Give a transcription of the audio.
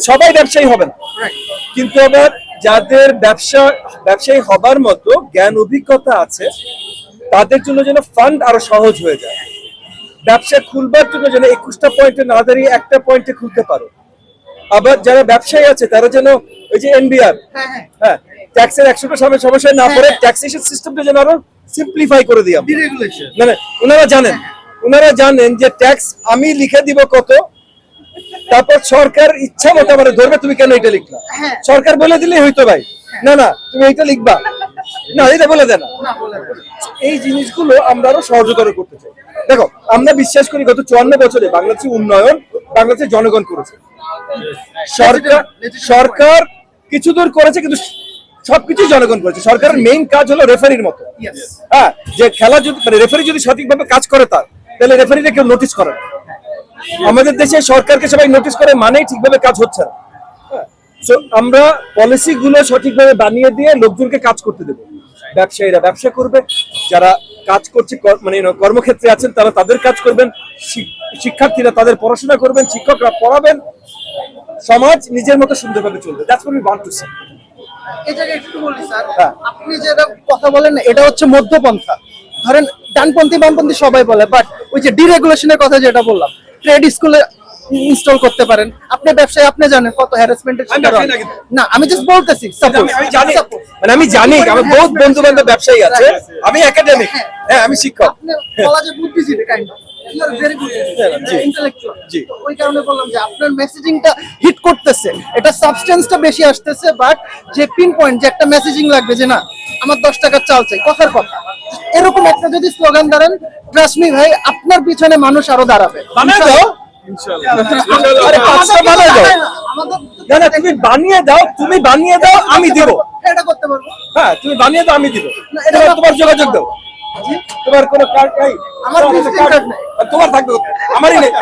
সবাই ব্যবসায়ী হবে না, কিন্তু আবার যাদের ব্যবসায়ী হবার মতো জ্ঞান অভিজ্ঞতা আছে তাদের জন্য যেন ফান্ড আরো সহজ হয়ে যায়। ব্যবসা খুলবার জন্য যেন 21টা পয়েন্টে না দাঁড়িয়ে একটা পয়েন্টে খুলতে পারো। আবার যারা ব্যবসায়ী আছে তারা যেন ওই যে এনবিআর, হ্যাঁ, ট্যাক্সের 100টা সমস্যায় না পড়ে ট্যাক্সেশন সিস্টেমটা যেন আরো সিম্পলিফাই করে দিই আমরা। মানে ওনারা জানেন যে ট্যাক্স আমি লিখে দিব কত, তারপর সরকার ইচ্ছা মতো মানে ধরবে তুমি কেন এটা লিখলা, সরকার বলে দিলেই হইতো ভাই, না না তুমি এইটা লিখবা না, এটা বলে দেয় না। এই জিনিসগুলো আমরা আরো সহজতর করতে চাই। দেখো, আমরা বিশ্বাস করি গত 54 বছরে বাংলাদেশের উন্নয়ন বাংলাদেশের জনগণ করেছে। সরকার কিছু দূর করেছে, কিন্তু সবকিছু জনগণ করেছে। সরকারের মেইন কাজ হলো রেফারির মতো, হ্যাঁ, যে খেলা যদি মানে রেফারি যদি সঠিকভাবে কাজ করে তাহলে রেফারিকে কেউ নোটিস করে না। আমাদের দেশে সরকারকে সবাই নোটিস করে মানেই ঠিকভাবে কাজ হচ্ছে না। আমরা পলিসি গুলো সঠিকভাবে বানিয়ে দিয়ে লোকজনকে কাজ করতে দেবো। ব্যবসায়ীরা ব্যবসা করবে, যারা কাজ করছে মানে কর্মক্ষেত্রে আছেন তারা তাদের কাজ করবেন, শিক্ষার্থীরা তাদের পড়াশোনা করবেন, শিক্ষকরা পড়াবেন, সমাজ নিজের মতো সুন্দরভাবে চলবে। That's what we want to say. এই জায়গায় একটু বলি স্যার, আপনি যেটা কথা বলেন না, এটা হচ্ছে মধ্যপন্থা। ধরেন ডানপন্থী বামপন্থী সবাই বলে, বাট ওই যে ডিরেগুলেশনের কথা যেটা বললাম, ট্রেড স্কুলে ইনস্টল করতে পারেন। আপনি ব্যবসায়ী, আপনি জানেন কত হ্যারাসমেন্টের শিকার হন। না, আমি জাস্ট বলতেছি, আমি জানি আমার বহুত বন্ধু বান্ধব ব্যবসায়ী আছে, আমি একাডেমিক, হ্যাঁ আমি শিক্ষক, আপনি বলা যায় বুদ্ধিজীবী kind of, you are very good intellectual. ওই কারণে বললাম যে আপনার মেসেজিংটা হিট করতেছে, এটা সাবস্টেন্সটা বেশি আসতেছে, বাট যে পিন পয়েন্ট যে একটা মেসেজিং লাগবে যে না আমার 10 টাকার চাল চাই, কথার কথা, এরকম একটা যদি স্লোগান ধরেন, ট্রাস্ট মি ভাই, আপনার পিছনে মানুষ আরো দাঁড়াবে। তুমি বানিয়ে দাও আমি দিব, এটা করতে পারবো, হ্যাঁ তুমি বানিয়ে দাও আমি দিব, তোমার যোগাযোগ দাও, তোমার কোনো কার্ড নাই, আমার ভিজিটিং কার্ড নাই, তোমার থাকবে, আমারই নেই।